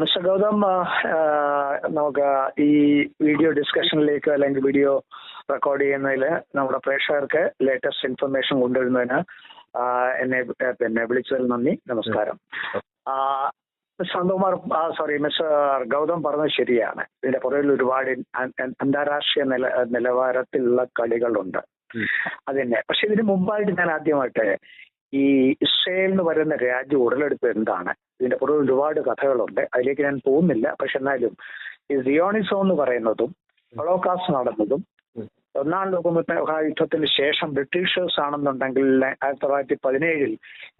Mister Gautam, നമുക്ക് ഈ video ഡിസ്കഷനിലേക്ക് അല്ലെങ്കിൽ വീഡിയോ റെക്കോർഡ് ചെയ്യുന്നതിൽ നമ്മുടെ പ്രേക്ഷകർക്ക് ലേറ്റസ്റ്റ് ഇൻഫർമേഷൻ കൊണ്ടുവരുന്നതിന് എന്നെ വിളിച്ചതിൽ നന്ദി. നമസ്കാരം. മിസ്റ്റർ ഗൗതം പറഞ്ഞത് ശരിയാണ്. ഇതിന്റെ പുറകിൽ ഒരുപാട് അന്താരാഷ്ട്രീയ നിലവാരത്തിലുള്ള കളികളുണ്ട്. അതന്നെ. പക്ഷെ ഇതിന് മുമ്പായിട്ട് ഞാൻ ആദ്യമായിട്ട് ഈ ഇസ്രയേൽ എന്ന് പറയുന്ന രാജ്യം ഉടലെടുത്തത് എന്താണ്, ഇതിന്റെ പുറകിൽ ഒരുപാട് കഥകളുണ്ട്. അതിലേക്ക് ഞാൻ പോകുന്നില്ല. പക്ഷെ എന്നാലും ഈ സിയോണിസം എന്ന് പറയുന്നതും ഹോളോകാസ്റ്റ് നടന്നതും ഒന്നാം ലോകമഹായുദ്ധത്തിന് ശേഷം ബ്രിട്ടീഷേഴ്സ് ആണെന്നുണ്ടെങ്കിൽ 1917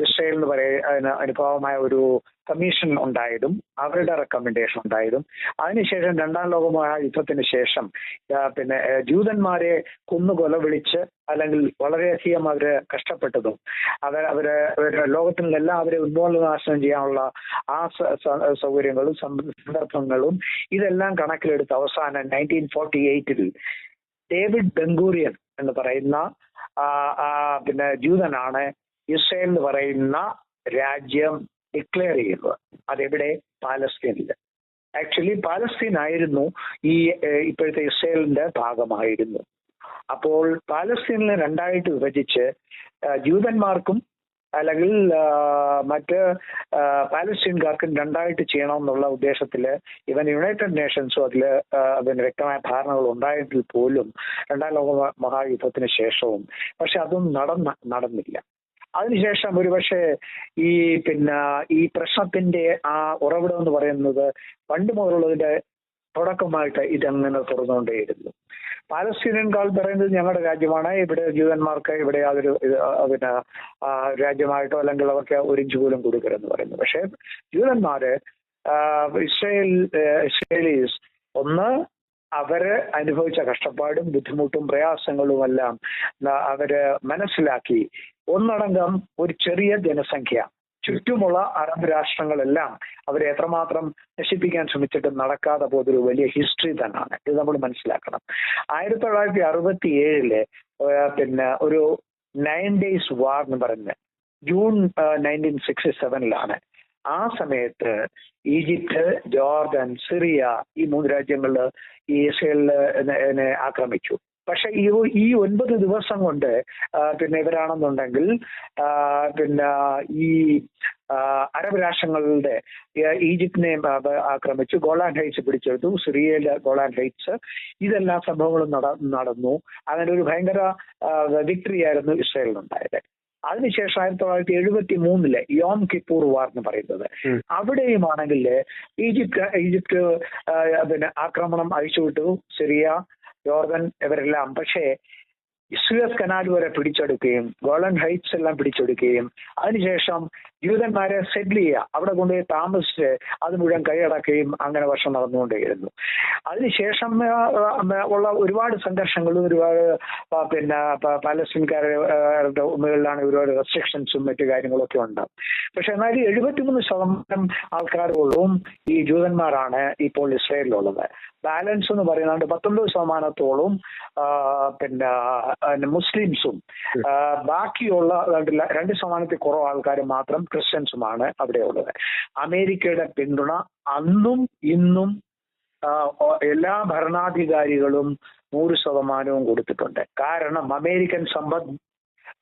ഇസ്രയേൽ എന്ന് പറയുന്ന അനുഭവമായ ഒരു കമ്മീഷൻ ഉണ്ടായതും അവരുടെ റെക്കമെൻഡേഷൻ ഉണ്ടായതും അതിനുശേഷം രണ്ടാം ലോകമഹായുദ്ധത്തിന് ശേഷം ജൂതന്മാരെ കൊല വിളിച്ച് അല്ലെങ്കിൽ വളരെയധികം അവര് കഷ്ടപ്പെട്ടതും അവര് ലോകത്തിലെല്ലാം അവരെ ഉന്മൂലനാശനം ചെയ്യാനുള്ള ആ സൗകര്യങ്ങളും സന്ദർഭങ്ങളും ഇതെല്ലാം കണക്കിലെടുത്ത് അവസാനം 1948 ഡേവിഡ് ബെൻഗൂറിയൻ എന്ന് പറയുന്ന ജൂതനാണ് ഇസ്രയേൽ എന്ന് പറയുന്ന രാജ്യം ഡിക്ലെയർ ചെയ്യുന്നത്. അതെവിടെ? പാലസ്തീനിൽ. ആക്ച്വലി പാലസ്തീൻ ആയിരുന്നു ഈ ഇപ്പോഴത്തെ ഇസ്രയേലിന്റെ ഭാഗമായിരുന്നു. അപ്പോൾ പാലസ്തീനിനെ രണ്ടായിട്ട് വിഭജിച്ച് ജൂതന്മാർക്കും അല്ലെങ്കിൽ മറ്റ് പാലസ്തീൻകാർക്കും രണ്ടായിട്ട് ചെയ്യണമെന്നുള്ള ഉദ്ദേശത്തിൽ യുണൈറ്റഡ് നേഷൻസും അതിൽ വ്യക്തമായ ധാരണകൾ ഉണ്ടായെങ്കിൽ പോലും രണ്ടാം ലോക മഹായുദ്ധത്തിന് ശേഷവും പക്ഷെ അതൊന്നും നടന്നില്ല. അതിനുശേഷം ഒരുപക്ഷെ ഈ പ്രശ്നത്തിന്റെ ആ ഉറവിടം എന്ന് പറയുന്നത് പണ്ട് മുതലുള്ളതിന്റെ തുടക്കമായിട്ട് ഇതങ്ങനെ തുറന്നുകൊണ്ടേയിരുന്നു. പാലസ്തീനിയൻകാർ പറയുന്നത് ഞങ്ങളുടെ രാജ്യമാണ്, ഇവിടെ ജൂതന്മാർക്ക് ഇവിടെ യാതൊരു രാജ്യമായിട്ടോ അല്ലെങ്കിൽ അവർക്ക് ഒരു ഇഞ്ച് പോലും കൊടുക്കരുതെന്ന് പറയുന്നു. പക്ഷെ ജൂതന്മാര് ഇസ്രയേലീസ് ഒന്ന് അവര് അനുഭവിച്ച കഷ്ടപ്പാടും ബുദ്ധിമുട്ടും പ്രയാസങ്ങളുമെല്ലാം അവര് മനസ്സിലാക്കി ഒന്നടങ്കം ഒരു ചെറിയ ജനസംഖ്യ ചുറ്റുമുള്ള അറബ് രാഷ്ട്രങ്ങളെല്ലാം അവരെ എത്രമാത്രം നശിപ്പിക്കാൻ ശ്രമിച്ചിട്ടും നടക്കാതെ പോയതൊരു വലിയ ഹിസ്റ്ററി തന്നെയാണ്. ഇത് നമ്മൾ മനസ്സിലാക്കണം. 1967 ഒരു 9 days വാർ എന്ന് പറയുന്നത് ജൂൺ 1967 ആ സമയത്ത് ഈജിപ്ത്, ജോർദൻ, സിറിയ ഈ 3 രാജ്യങ്ങളിൽ ഈ ഇസ്രയേലിനെ ആക്രമിച്ചു. പക്ഷെ ഈ 9 ദിവസം കൊണ്ട് ഇവരാണെന്നുണ്ടെങ്കിൽ ഈ അറബ് രാഷ്ട്രങ്ങളുടെ ഈജിപ്തിനെ ആക്രമിച്ചു, ഗോളാൻ ഹൈറ്റ്സ് പിടിച്ചെടുത്തു, സിറിയയിലെ ഗോളാൻ ഹൈറ്റ്സ്, ഇതെല്ലാ സംഭവങ്ങളും നടന്നു. അങ്ങനെ ഒരു ഭയങ്കര വിക്ടറി ആയിരുന്നു ഇസ്രയേലിനുണ്ടായത്. അതിനുശേഷം 1973 യോം കിപ്പൂർ വാർ എന്ന് പറയുന്നത്, അവിടെയുമാണെങ്കിൽ ഈജിപ്ത് ആക്രമണം അഴിച്ചുവിട്ടു, സിറിയ, ജോർദൻ ഇവരെല്ലാം. പക്ഷേ സുയസ് കനാൽ വരെ പിടിച്ചെടുക്കുകയും ഗോളൻ ഹൈറ്റ്സ് എല്ലാം പിടിച്ചെടുക്കുകയും അതിനുശേഷം ജൂതന്മാരെ സെറ്റിൽ ചെയ്യുക, അവിടെ കൊണ്ടുപോയി താമസിച്ച് അത് മുഴുവൻ കൈയടക്കുകയും അങ്ങനെ വർഷം നടന്നുകൊണ്ടേയിരുന്നു. അതിനുശേഷം ഉള്ള ഒരുപാട് സംഘർഷങ്ങളും ഒരുപാട് പാലസ്തീൻകാരുടെ മുകളിലാണ് ഒരുപാട് റെസ്ട്രിക്ഷൻസും മറ്റു കാര്യങ്ങളൊക്കെ ഉണ്ട്. പക്ഷെ എന്നാൽ 73% ആൾക്കാരോളം ഈ ജൂതന്മാരാണ് ഇപ്പോൾ ഇസ്രയേലിലുള്ളത്. ബാലൻസ് എന്ന് പറയുന്നത് 19% മുസ്ലിംസും ബാക്കിയുള്ള 2% കുറവ് ആൾക്കാർ മാത്രം ക്രിസ്ത്യൻസുമാണ് അവിടെ ഉള്ളത്. അമേരിക്കയുടെ പിന്തുണ അന്നും ഇന്നും എല്ലാ ഭരണാധികാരികളും 100% കൊടുത്തിട്ടുണ്ട്. കാരണം അമേരിക്കൻ സമ്പദ്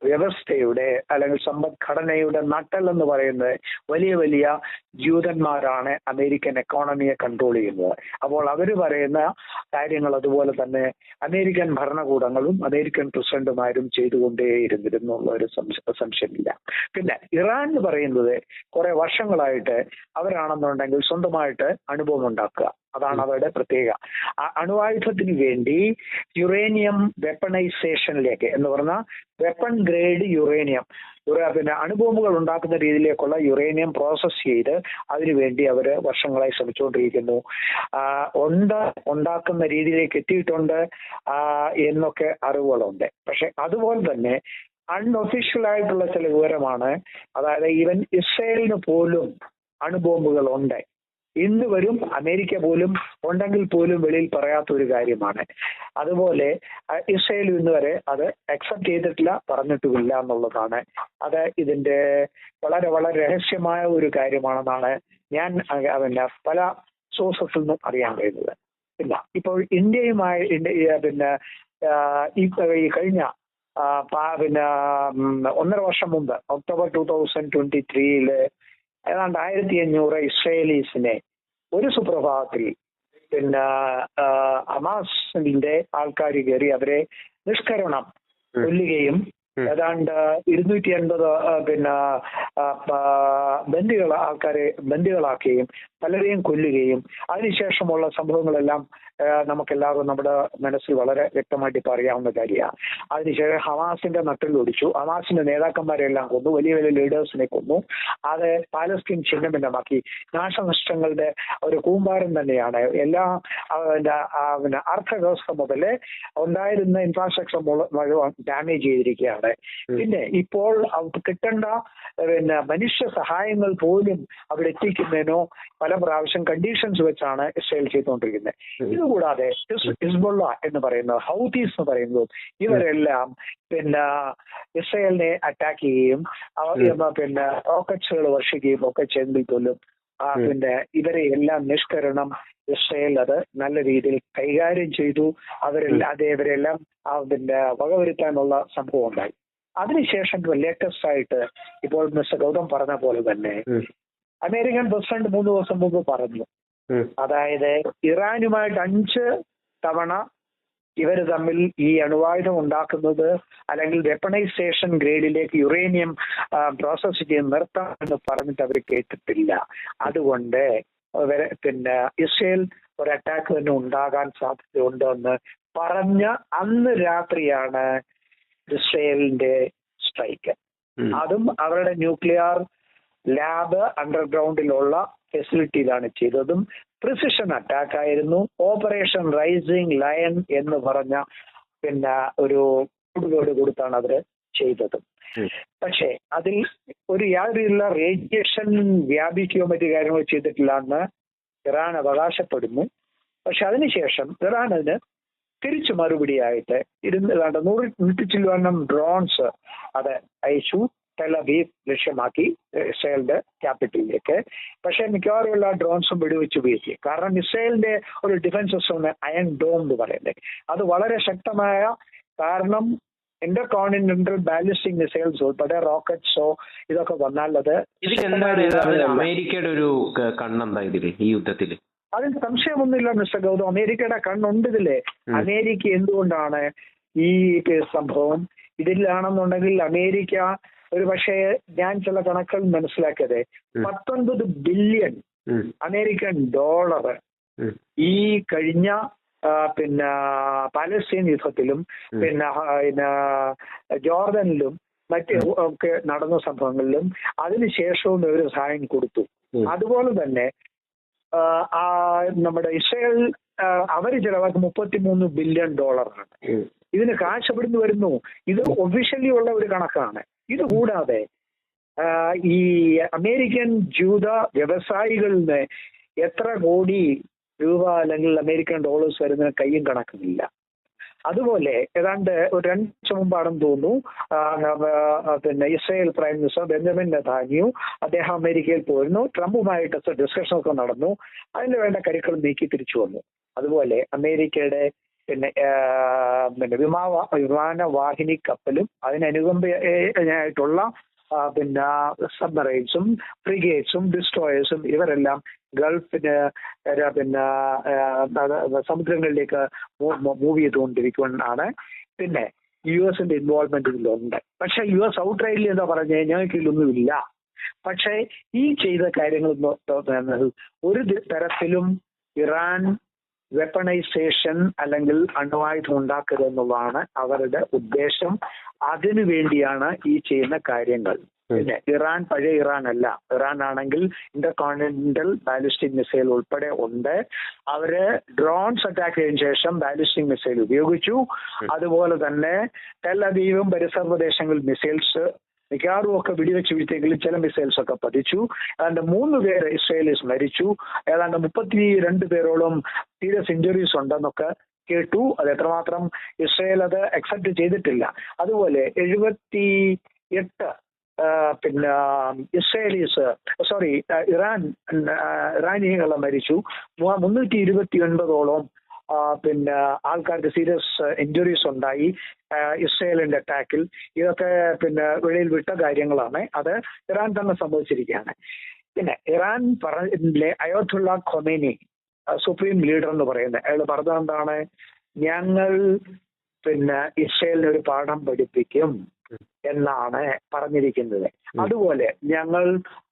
വ്യവസ്ഥയുടെ അല്ലെങ്കിൽ സമ്പദ്ഘടനയുടെ നട്ടെൽ എന്ന് പറയുന്നത് വലിയ വലിയ ജൂതന്മാരാണ് അമേരിക്കൻ എക്കോണമിയെ കൺട്രോൾ ചെയ്യുന്നത്. അപ്പോൾ അവർ പറയുന്ന കാര്യങ്ങൾ അതുപോലെ തന്നെ അമേരിക്കൻ ഭരണകൂടങ്ങളും അമേരിക്കൻ പ്രസിഡന്റുമാരും ചെയ്തുകൊണ്ടേയിരുന്നിരുന്നു എന്നുള്ള ഒരു സംശയമില്ല. പിന്നെ ഇറാൻ എന്ന് പറയുന്നത് കുറെ വർഷങ്ങളായിട്ട് അവരാണെന്നുണ്ടെങ്കിൽ സ്വന്തമായിട്ട് അണുബോംബ് ഉണ്ടാക്കുക, അതാണ് അവരുടെ പ്രത്യേക. അണുവായുധത്തിന് വേണ്ടി യുറേനിയം വെപ്പണൈസേഷനിലേക്ക് എന്ന് പറഞ്ഞാൽ വെപ്പൺ ഗ്രേഡ് യുറേനിയം, അണുബോംബുകൾ ഉണ്ടാക്കുന്ന രീതിയിലേക്കുള്ള യുറേനിയം പ്രോസസ് ചെയ്ത് അതിനുവേണ്ടി അവർ വർഷങ്ങളായി ശ്രമിച്ചുകൊണ്ടിരിക്കുന്നു. ഉണ്ടാക്കുന്ന രീതിയിലേക്ക് എത്തിയിട്ടുണ്ട് എന്നൊക്കെ അറിവുകളുണ്ട്. പക്ഷെ അതുപോലെ തന്നെ അൺഒഫീഷ്യൽ ആയിട്ടുള്ള ചില വിവരമാണ്, അതായത് ഈവൻ ഇസ്രയേലിന് പോലും അണുബോംബുകൾ ഉണ്ട് ഇന്ന് വരും അമേരിക്ക പോലും ഉണ്ടെങ്കിൽ പോലും വെളിയിൽ പറയാത്ത ഒരു കാര്യമാണ്. അതുപോലെ ഇസ്രയേൽ ഇന്ന് വരെ അത് അക്സെപ്റ്റ് ചെയ്തിട്ടില്ല, പറഞ്ഞിട്ടുമില്ല എന്നുള്ളതാണ്. അത് ഇതിന്റെ വളരെ വളരെ രഹസ്യമായ ഒരു കാര്യമാണെന്നാണ് ഞാൻ പിന്നെ പല സോഴ്സസിൽ നിന്നും അറിയാൻ കഴിയുന്നത്. ഇല്ല, ഇപ്പോൾ ഇന്ത്യയുമായി പിന്നെ ഈ കഴിഞ്ഞ പിന്നെ 1.5 വർഷം മുമ്പ് ഒക്ടോബർ 2023 ഏതാണ്ട് 1500 ഇസ്രയേലീസിനെ ഒരു സുപ്രഭാതത്തിൽ പിന്നെ ഹമാസിന്റെ ആൾക്കാർ കയറി അവരെ നിഷ്കരണം കൊല്ലുകയും ഏതാണ്ട് 250 പിന്നെ ആൾക്കാരെ ബന്ദികളാക്കുകയും പലരെയും കൊല്ലുകയും അതിനുശേഷമുള്ള സംഭവങ്ങളെല്ലാം നമുക്കെല്ലാവർക്കും നമ്മുടെ മനസ്സിൽ വളരെ വ്യക്തമായിട്ട് ഇപ്പം അറിയാവുന്ന കാര്യമാണ്. അതിനുശേഷം ഹമാസിന്റെ നട്ടിലൊടിച്ചു, ഹമാസിന്റെ നേതാക്കന്മാരെല്ലാം കൊന്നു, വലിയ വലിയ ലീഡേഴ്സിനെ കൊന്നു. അത് പാലസ്തീൻ ഛിന്നഭിന്നമാക്കി. നാശനഷ്ടങ്ങളുടെ ഒരു കൂമ്പാരം തന്നെയാണ്. എല്ലാ പിന്നെ അർത്ഥവ്യവസ്ഥ മുതൽ ഉണ്ടായിരുന്ന ഇൻഫ്രാസ്ട്രക്ചർ മുഴുവൻ ഡാമേജ് ചെയ്തിരിക്കുകയാണ്. പിന്നെ ഇപ്പോൾ കിട്ടേണ്ട പിന്നെ മനുഷ്യ സഹായങ്ങൾ പോലും അവിടെ എത്തിക്കുന്നതിനോ പല പ്രാവശ്യം കണ്ടീഷൻസ് വെച്ചാണ് ഇസ്രയേൽ ചെയ്തുകൊണ്ടിരിക്കുന്നത്. ഇതുകൂടാതെ ഹിസ്ബുള്ള എന്ന് പറയുന്നത്, ഹൗതീസ് എന്ന് പറയുന്നതും ഇവരെല്ലാം പിന്നെ ഇസ്രയേലിനെ അറ്റാക്ക് ചെയ്യുകയും പിന്നെ റോക്കറ്റ്സുകൾ വർഷിക്കുകയും ഒക്കെ ചെയ്തെങ്കിൽ പോലും പിന്നെ ഇവരെ എല്ലാം നിഷ്കരണം ഇസ്രയേൽ അത് നല്ല രീതിയിൽ കൈകാര്യം ചെയ്തു. ഇവരെല്ലാം പിന്നെ വകവരുത്താനുള്ള സംഭവം ഉണ്ടായി. അതിനുശേഷം ലേറ്റസ്റ്റ് ആയിട്ട് ഇപ്പോൾ മിസ്റ്റർ ഗൗതം പറഞ്ഞ പോലെ തന്നെ അമേരിക്കൻ പ്രസിഡന്റ് 3 ദിവസം മുമ്പ് പറഞ്ഞു, അതായത് ഇറാനുമായിട്ട് 5 തവണ ഇവർ തമ്മിൽ ഈ അണുവായുധം ഉണ്ടാക്കുന്നത് അല്ലെങ്കിൽ വെപ്പണൈസേഷൻ ഗ്രേഡിലേക്ക് യുറേനിയം പ്രോസസ് ചെയ്ത് നിർത്താം എന്ന് പറഞ്ഞിട്ട് അവർ കേട്ടിട്ടില്ല. അതുകൊണ്ട് പിന്നെ ഇസ്രയേൽ ഒരു അറ്റാക്ക് തന്നെ ഉണ്ടാകാൻ സാധ്യതയുണ്ടെന്ന് പറഞ്ഞ അന്ന് രാത്രിയാണ് ഇസ്രയേലിന്റെ സ്ട്രൈക്ക്. അതും അവരുടെ ന്യൂക്ലിയർ ലാബ് അണ്ടർഗ്രൗണ്ടിലുള്ള ഫെസിലിറ്റിയിലാണ് ചെയ്തതും. പ്രിസിഷൻ അറ്റാക്ക് ആയിരുന്നു. ഓപ്പറേഷൻ റൈസിംഗ് ലയൺ എന്ന് പറഞ്ഞ പിന്നെ ഒരു കോഡ് കൊടുത്താണ് അവര് ചെയ്തതും. പക്ഷേ അതിൽ ഒരു യാതൊരുള്ള റേഡിയേഷൻ വ്യാപിക്കുകയോ മറ്റു കാര്യങ്ങൾ ചെയ്തിട്ടില്ല എന്ന് ഇറാൻ അവകാശപ്പെടുന്നു. പക്ഷെ അതിനുശേഷം ഇറാൻ അതിന് തിരിച്ചു മറുപടിയായിട്ട് 100 ചില്ലുവണ്ണം ഡ്രോൺസ് അത് അയച്ചു ടെൽ അവീവ് ലക്ഷ്യമാക്കി ഇസ്രയേലിന്റെ ക്യാപിറ്റലിലേക്ക്. പക്ഷെ മിക്കവാറും എല്ലാ ഡ്രോൺസും വെടിവെച്ച് വീഴ്ത്തി. കാരണം ഇസ്രയേലിന്റെ ഒരു ഡിഫൻസ് സിസ്റ്റം അയൺ ഡോം എന്ന് പറയുന്നത് അത് വളരെ ശക്തമായ, കാരണം ഇന്റർകോണ്ടിനെന്റൽ ബാലിസ്റ്റിക് മിസൈൽസ് ഉൾപ്പെടെ റോക്കറ്റ്സോ ഇതൊക്കെ വന്നാൽ അത് അമേരിക്കയുടെ ഒരു കണ്ണെന്താ ഇതില് ഈ യുദ്ധത്തില്? അതിന് സംശയമൊന്നുമില്ല മിസ്റ്റർ ഗൗതം, അമേരിക്കയുടെ കണ്ണുണ്ട് ഇതില്. അമേരിക്ക എന്തുകൊണ്ടാണ് ഈ സംഭവം ഇതിലാണെന്നുണ്ടെങ്കിൽ അമേരിക്ക ഒരു പക്ഷേ ഞാൻ ചില കണക്കുകൾ മനസ്സിലാക്കിയത് 19 ബില്യൺ അമേരിക്കൻ ഡോളർ ഈ കഴിഞ്ഞ പിന്നെ പാലസ്തീൻ യുദ്ധത്തിലും പിന്നെ ജോർദനിലും മറ്റ് ഒക്കെ നടന്ന സംഭവങ്ങളിലും അതിനുശേഷവും ഇവർ സഹായം കൊടുത്തു. അതുപോലെ തന്നെ നമ്മുടെ ഇസ്രയേൽ അവർ ചിലവാക്കി 33 ബില്യൺ ഡോളറാണ്. ഇതിന് കാശ് എവിടുന്ന് വരുന്നു? ഇത് ഒഫീഷ്യലി ഉള്ള ഒരു കണക്കാണ്. ഇത് കൂടാതെ ഈ അമേരിക്കൻ ജൂത വ്യവസായികളിൽ നിന്ന് എത്ര കോടി രൂപ അല്ലെങ്കിൽ അമേരിക്കൻ ഡോളേഴ്സ് വരുന്നതിന് കയ്യും കണക്കുന്നില്ല. അതുപോലെ ഏതാണ്ട് ഒരു 2 വർഷം മുമ്പാണെന്ന് തോന്നുന്നു പിന്നെ Israel prime minister Benjamin Netanyahu അദ്ദേഹം അമേരിക്കയിൽ പോയിരുന്നു. ട്രംപുമായിട്ട് ഡിസ്കഷൻ ഒക്കെ നടന്നു. അതിന് വേണ്ട കരുക്കൾ നീക്കി തിരിച്ചു വന്നു. അതുപോലെ അമേരിക്കയുടെ പിന്നെ വിമാനവാഹിനി കപ്പലും അതിനനുകമ്പയായിട്ടുള്ള പിന്നെ സബ്മറൈൻസും ഫ്രിഗേറ്റ്സും ഡിസ്ട്രോയേഴ്സും ഇവരെല്ലാം ഗൾഫിന് പിന്നെ സമുദ്രങ്ങളിലേക്ക് മൂവ് ചെയ്തുകൊണ്ടിരിക്കുകയാണ്. പിന്നെ US-ന്റെ ഇൻവോൾവ്മെന്റ് ഇതിലുണ്ട്. പക്ഷെ US ഔട്ട്റൈറ്റ്ലി എന്താ പറഞ്ഞത്, ഞങ്ങൾക്ക് ഇതിലൊന്നുമില്ല. പക്ഷേ ഈ ചെയ്ത കാര്യങ്ങൾ ഒരു തരത്തിലും ഇറാൻ വെപ്പണൈസേഷൻ അല്ലെങ്കിൽ അണ്വായുധം ഉണ്ടാക്കുക എന്നുള്ളതാണ് അവരുടെ ഉദ്ദേശം. അതിനു വേണ്ടിയാണ് ഈ ചെയ്യുന്ന കാര്യങ്ങൾ. പിന്നെ ഇറാൻ പഴയ ഇറാൻ അല്ല. ഇറാൻ ആണെങ്കിൽ ഇന്റർകോണ്ടിനെന്റൽ ബാലിസ്റ്റിക് മിസൈൽ ഉൾപ്പെടെ ഉണ്ട്. അവര് ഡ്രോൺസ് അറ്റാക്ക് ചെയ്തതിനു ശേഷം ബാലിസ്റ്റിക് മിസൈൽ ഉപയോഗിച്ചു. അതുപോലെ തന്നെ ടെൽ അവീവും പരിസര പ്രദേശങ്ങളിൽ മിസൈൽസ് മിക്കവാറും ഒക്കെ വെടിവെച്ച് വീഴ്ത്തെങ്കിലും ചില മിസൈൽസ് ഒക്കെ പതിച്ചു. ഏതാണ്ട് 3 പേര് ഇസ്രായേലീസ് മരിച്ചു. ഏതാണ്ട് 32 പേരോളം സീരിയസ് ഇഞ്ചുറീസ് ഉണ്ടെന്നൊക്കെ കേട്ടു. അത് എത്രമാത്രം ഇസ്രായേൽ അത് അക്സെപ്റ്റ് ചെയ്തിട്ടില്ല. അതുപോലെ 78 പിന്നെ ഇസ്രായേലീസ് ഇറാനികൾ മരിച്ചു. 329ഓളം പിന്നെ ആൾക്കാർക്ക് സീരിയസ് ഇഞ്ചുറീസ് ഉണ്ടായി ഇസ്രായേലിന്റെ അറ്റാക്കിൽ. ഇതൊക്കെ പിന്നെ വെളിയിൽ വിട്ട കാര്യങ്ങളാണ്. അത് ഇറാൻ തന്നെ സംഭവിച്ചിരിക്കുകയാണ്. പിന്നെ ഇറാൻ പറഞ്ഞില്ലേ, അയത്തുള്ള ഖൊമേനി സുപ്രീം ലീഡർ എന്ന് പറയുന്നത്, അയാൾ പറഞ്ഞത് എന്താണ്? ഞങ്ങൾ പിന്നെ ഇസ്രായേലിന് ഒരു പാഠം പഠിപ്പിക്കും എന്നാണ് പറഞ്ഞിരിക്കുന്നത്. അതുപോലെ ഞങ്ങൾ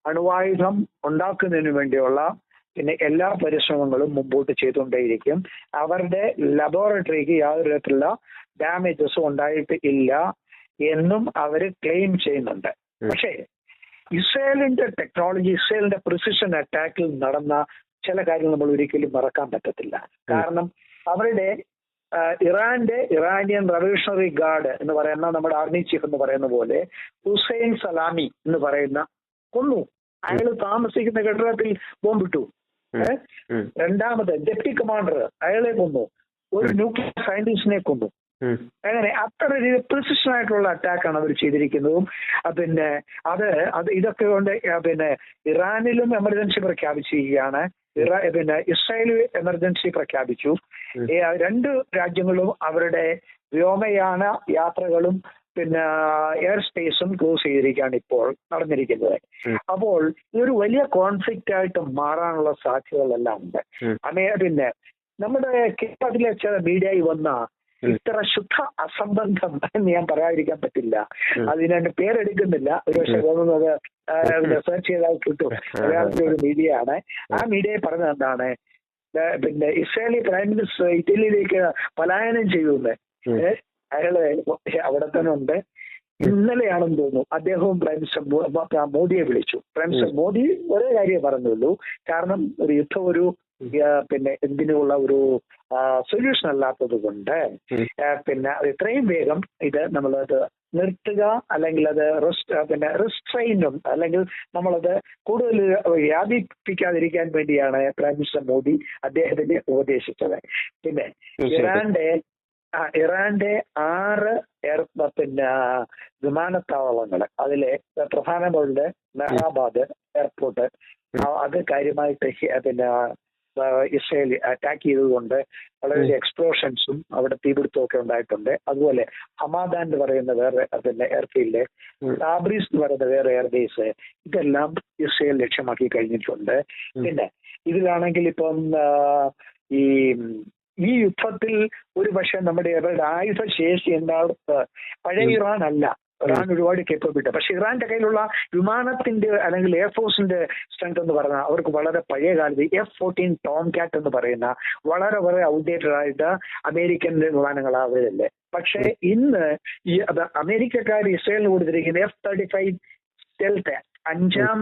അണുവായുധം ഉണ്ടാക്കുന്നതിന് വേണ്ടിയുള്ള പിന്നെ എല്ലാ പരിശ്രമങ്ങളും മുമ്പോട്ട് ചെയ്തുകൊണ്ടേയിരിക്കും. അവരുടെ ലബോറട്ടറിക്ക് യാതൊരു തരത്തിലുള്ള ഡാമേജസും ഉണ്ടായിട്ട് ഇല്ല എന്നും അവർ ക്ലെയിം ചെയ്യുന്നുണ്ട്. പക്ഷേ ഇസ്രായേലിന്റെ ടെക്നോളജി, ഇസ്രായേലിന്റെ പ്രിസിഷൻ അറ്റാക്കിൽ നടന്ന ചില കാര്യങ്ങൾ നമ്മൾ ഒരിക്കലും മറക്കാൻ പറ്റത്തില്ല. കാരണം അവരുടെ ഇറാനിയൻ റവല്യൂഷണറി ഗാർഡ് എന്ന് പറയുന്ന നമ്മുടെ ആർമി ചീഫ് എന്ന് പറയുന്ന പോലെ ഹുസൈൻ സലാമി എന്ന് പറയുന്ന കൊന്നു. അയാൾ താമസിക്കുന്ന കെട്ടിടത്തിൽ ബോംബിട്ടു. രണ്ടാമത് ഡെപ്യൂട്ടി കമാൻഡർ അയാളെ കൊന്നു. ഒരു ന്യൂക്ലിയർ സയന്റിസ്റ്റിനെ കൊന്നു. അങ്ങനെ അത്ര രീതിയിൽ പ്രിസിഷൻ ആയിട്ടുള്ള അറ്റാക്കാണ് അവർ ചെയ്തിരിക്കുന്നതും. പിന്നെ ഇതൊക്കെ കൊണ്ട് പിന്നെ ഇറാനിലും എമർജൻസി പ്രഖ്യാപിച്ചിരിക്കുകയാണ്. പിന്നെ ഇസ്രായേൽ എമർജൻസി പ്രഖ്യാപിച്ചു. 2 രാജ്യങ്ങളും അവരുടെ വ്യോമയാന യാത്രകളും പിന്നെ എയർ സ്പേസും ക്ലോസ് ചെയ്തിരിക്കുകയാണ് ഇപ്പോൾ നടന്നിരിക്കുന്നത്. അപ്പോൾ ഇതൊരു വലിയ കോൺഫ്ലിക്റ്റ് ആയിട്ട് മാറാനുള്ള സാധ്യതകളെല്ലാം ഉണ്ട്. പിന്നെ നമ്മുടെ കേരളത്തിലെ ചില മീഡിയയിൽ വന്ന ഇത്ര ശുദ്ധ അസംബന്ധം എന്ന് ഞാൻ പറയാതിരിക്കാൻ പറ്റില്ല. അതിനെ പേരെടുക്കുന്നില്ല. ഒരുപക്ഷെ തോന്നുന്നത് സെർച്ച് ചെയ്താൽ കിട്ടും. മലയാളത്തിലെ ഒരു മീഡിയ ആണ്. ആ മീഡിയയിൽ പറഞ്ഞത് എന്താണ്? പിന്നെ ഇസ്രായേലി പ്രൈം മിനിസ്റ്റർ ഇറ്റലിയിലേക്ക് പലായനം ചെയ്യുന്നത്. അയാള് അവിടെ തന്നെ ഉണ്ട്. ഇന്നലെയാണെന്ന് തോന്നുന്നു അദ്ദേഹവും പ്രൈം മിനിസ്റ്റർ മോദിയെ വിളിച്ചു. പ്രൈം മിനിസ്റ്റർ മോദി ഒരേ കാര്യം പറഞ്ഞുള്ളൂ. കാരണം ഒരു യുദ്ധം ഒരു പിന്നെ എന്തിനുള്ള ഒരു സൊല്യൂഷൻ അല്ലാത്തത് കൊണ്ട് പിന്നെ എത്രയും വേഗം ഇത് നമ്മളത് നിർത്തുക, അല്ലെങ്കിൽ അത് റിസ്ട്രെയിനും അല്ലെങ്കിൽ നമ്മളത് കൂടുതൽ വ്യാപിപ്പിക്കാതിരിക്കാൻ വേണ്ടിയാണ് പ്രൈം മിനിസ്റ്റർ മോദി അദ്ദേഹത്തിന് ഉപദേശിച്ചത്. പിന്നെ ഇറാന്റെ 6 പിന്നെ വിമാനത്താവളങ്ങൾ, അതിലെ പ്രധാനമന്ത്രിയുടെ മെഹ്റാബാദ് എയർപോർട്ട് അത് കാര്യമായിട്ട് പിന്നെ ഇസ്രായേൽ അറ്റാക്ക് ചെയ്തതുകൊണ്ട് വളരെ എക്സ്പ്ലോഷൻസും അവിടെ തീപിടുത്തവും ഒക്കെ ഉണ്ടായിട്ടുണ്ട്. അതുപോലെ ഹമാദാൻ എന്ന് പറയുന്ന വേറെ പിന്നെ എയർഫീൽഡ്, താബ്രീസ് എന്ന് പറയുന്ന വേറെ എയർബേസ്, ഇതെല്ലാം ഇസ്രായേൽ ലക്ഷ്യമാക്കി കഴിഞ്ഞിട്ടുണ്ട്. പിന്നെ ഇതിലാണെങ്കിൽ ഇപ്പം ഈ യുദ്ധത്തിൽ ഒരു പക്ഷെ നമ്മുടെ ആയുധ ശേഷി എന്താ പഴയ ഇറാൻ അല്ല. ഇറാൻ ഒരുപാട് കേപ്പബിലിറ്റി. പക്ഷെ ഇറാന്റെ കയ്യിലുള്ള വിമാനത്തിന്റെ അല്ലെങ്കിൽ എയർഫോഴ്സിന്റെ സ്ട്രെങ്ത് എന്ന് പറഞ്ഞാൽ അവർക്ക് വളരെ പഴയ കാലത്ത് F-14 ടോം കാറ്റ് എന്ന് പറയുന്ന വളരെ വളരെ ഔട്ട്ഡേറ്റഡ് ആയിട്ട് അമേരിക്കൻ വിമാനങ്ങളാണ് അവരല്ലേ. പക്ഷെ ഇന്ന് ഈ അമേരിക്കക്കാർ ഇസ്രായേലിന് കൊടുത്തിരിക്കുന്ന F-35 സ്റ്റെൽത്ത് 5ാം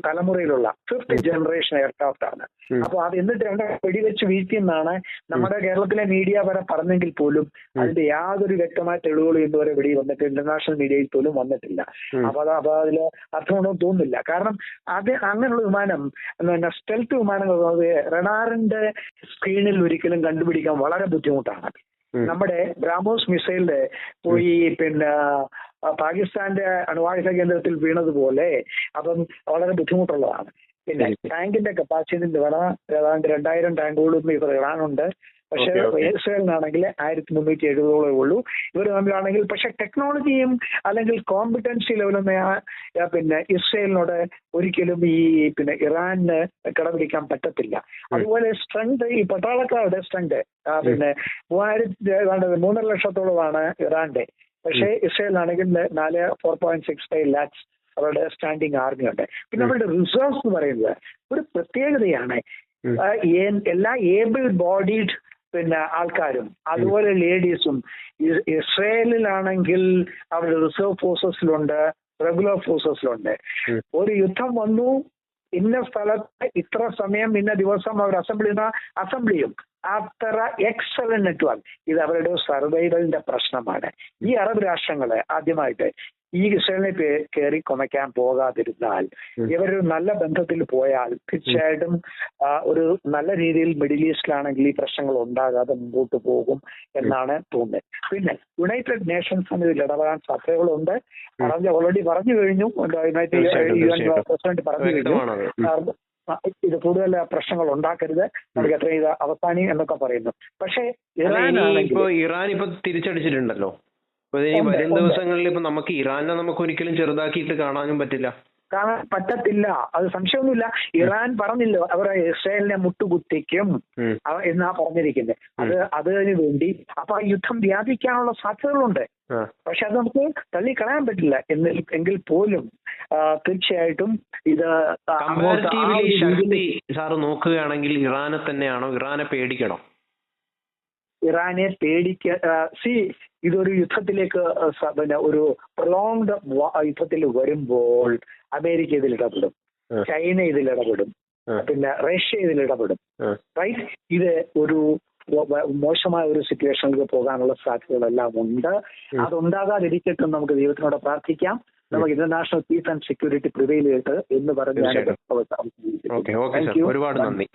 തലമുറയിലുള്ള 5th ജനറേഷൻ എയർക്രാഫ്റ്റ് ആണ്. അപ്പൊ അത് എന്നിട്ട് വെടിവെച്ച് വീഴ്ത്തിയെന്നാണ് നമ്മുടെ കേരളത്തിലെ മീഡിയ വരെ പറഞ്ഞെങ്കിൽ പോലും അതിന്റെ യാതൊരു വ്യക്തമായ തെളിവുകളും ഇന്നുവരെ വെടി വന്നിട്ട് ഇന്റർനാഷണൽ മീഡിയയിൽ പോലും വന്നിട്ടില്ല. അപ്പൊ അതില് അർത്ഥമുണ്ടോ തോന്നുന്നില്ല. കാരണം അത് അങ്ങനെയുള്ള വിമാനം സ്റ്റെൽത്ത് വിമാനങ്ങൾ റഡാറിന്റെ സ്ക്രീനിൽ ഒരിക്കലും കണ്ടുപിടിക്കാൻ വളരെ ബുദ്ധിമുട്ടാണ്. നമ്മുടെ ബ്രാഹ്മോസ് മിസൈലില് പോയി പിന്നെ പാകിസ്ഥാന്റെ അണുവായുധ കേന്ദ്രത്തിൽ വീണതുപോലെ അപ്പം വളരെ ബുദ്ധിമുട്ടുള്ളതാണ്. പിന്നെ ടാങ്കിന്റെ കപ്പാസിറ്റി ഏതാണ്ട് 2000 ടാങ്കുകളും ഇവർ ഇറാനുണ്ട്. പക്ഷെ ഇസ്രായേലിനാണെങ്കിൽ 1370 ഉള്ളൂ. ഇവർ തമ്മിലാണെങ്കിൽ പക്ഷെ ടെക്നോളജിയും അല്ലെങ്കിൽ കോമ്പിറ്റൻസി ലെവലൊന്നും പിന്നെ ഇസ്രായേലിനോട് ഒരിക്കലും ഈ പിന്നെ ഇറാന് കിടപിടിക്കാൻ പറ്റത്തില്ല. അതുപോലെ സ്ട്രെങ്ത്, ഈ പട്ടാളക്കാരുടെ സ്ട്രെങ്ത് പിന്നെ 3.5 ലക്ഷത്തോളമാണ് ഇറാന്റെ. പക്ഷേ ഇസ്രായേലിനാണെങ്കിൽ 4.65 lakhs അവരുടെ സ്റ്റാൻഡിങ് ആർമി ഉണ്ട്. പിന്നെ അവരുടെ റിസർവ്സ് എന്ന് പറയുന്നത് ഒരു പ്രത്യേകതയാണ്. എല്ലാ ഏബിൾ ബോഡീഡ് പിന്നെ ആൾക്കാരും അതുപോലെ ലേഡീസും ഇസ്രായേലിലാണെങ്കിൽ അവരുടെ റിസർവ് ഫോഴ്സസിലുണ്ട്, റെഗുലർ ഫോഴ്സസിലുണ്ട്. ഒരു യുദ്ധം വന്നു, ഇന്ന സ്ഥലത്ത് ഇത്ര സമയം ഇന്ന ദിവസം അവർ അസംബ്ലിയും അത്ര എക്സലന്റ് നെറ്റ്വർക്ക്. ഇത് അവരുടെ സർവൈവലിന്റെ പ്രശ്നമാണ്. ഈ അറബ് രാഷ്ട്രങ്ങള് ആദ്യമായിട്ട് ഈ ഇസ്രായേലിനെ കയറി കൊമയ്ക്കാൻ പോകാതിരുന്നാൽ, ഇവരൊരു നല്ല ബന്ധത്തിൽ പോയാൽ തീർച്ചയായിട്ടും ഒരു നല്ല രീതിയിൽ മിഡിൽ ഈസ്റ്റിലാണെങ്കിൽ ഈ പ്രശ്നങ്ങൾ ഉണ്ടാകാതെ മുമ്പോട്ട് പോകും എന്നാണ് തോന്നുന്നത്. പിന്നെ യുണൈറ്റഡ് നേഷൻസ് ഇതിൽ ഇടപെടാൻ സാധ്യതകളുണ്ട്. ഓൾറെഡി പറഞ്ഞു കഴിഞ്ഞു, യുണൈറ്റഡ് UN പ്രസിഡന്റ് പറഞ്ഞു കഴിഞ്ഞു ഇത് കൂടുതൽ പ്രശ്നങ്ങൾ ഉണ്ടാക്കരുത്, നമുക്ക് എത്രയും ഇത് അവസാനി എന്നൊക്കെ പറയുന്നു. പക്ഷേ ഇറാൻ ഇപ്പൊ തിരിച്ചടിച്ചിട്ടുണ്ടല്ലോ. വരും ദിവസങ്ങളിൽ ഇപ്പൊ നമുക്ക് ഇറാനെ നമുക്ക് ഒരിക്കലും ചെറുതാക്കിയിട്ട് കാണാനും പറ്റില്ല. കാണാൻ പറ്റത്തില്ല, അത് സംശയമൊന്നുമില്ല. ഇറാൻ പറഞ്ഞില്ലോ അവർ ഇസ്രായേലിനെ മുട്ടുകുത്തിക്കും എന്നാ പറഞ്ഞിരിക്കുന്നത്. അതിനു വേണ്ടി അപ്പൊ ആ യുദ്ധം വ്യാപിക്കാനുള്ള സാധ്യതകളുണ്ട്. പക്ഷെ അത് നമുക്ക് തള്ളിക്കളയാൻ പറ്റില്ല. എങ്കിൽ പോലും തീർച്ചയായിട്ടും ഇത് ശക്തി സാറ് നോക്കുകയാണെങ്കിൽ ഇറാനെ തന്നെയാണോ? ഇറാനെ പേടിക്കണോ? ഇറാനെ ഇതൊരു യുദ്ധത്തിലേക്ക് പിന്നെ ഒരു പ്രൊലോങ്ഡ് യുദ്ധത്തിൽ വരുമ്പോൾ അമേരിക്ക ഇതിൽ ഇടപെടും, ചൈന ഇതിൽ ഇടപെടും, പിന്നെ റഷ്യ ഇതിൽ ഇടപെടും. റൈറ്റ്, ഇത് ഒരു മോശമായ ഒരു സിറ്റുവേഷനിലേക്ക് പോകാനുള്ള സാധ്യതകളെല്ലാം ഉണ്ട്. അതുണ്ടാകാതിരിക്കട്ടെ നമുക്ക് ദൈവത്തിനോട് പ്രാർത്ഥിക്കാം. നമുക്ക് international piece and security prevail ചെയ്തിട്ട് എന്ന് പറഞ്ഞാൽ ഒരുപാട് നന്ദി.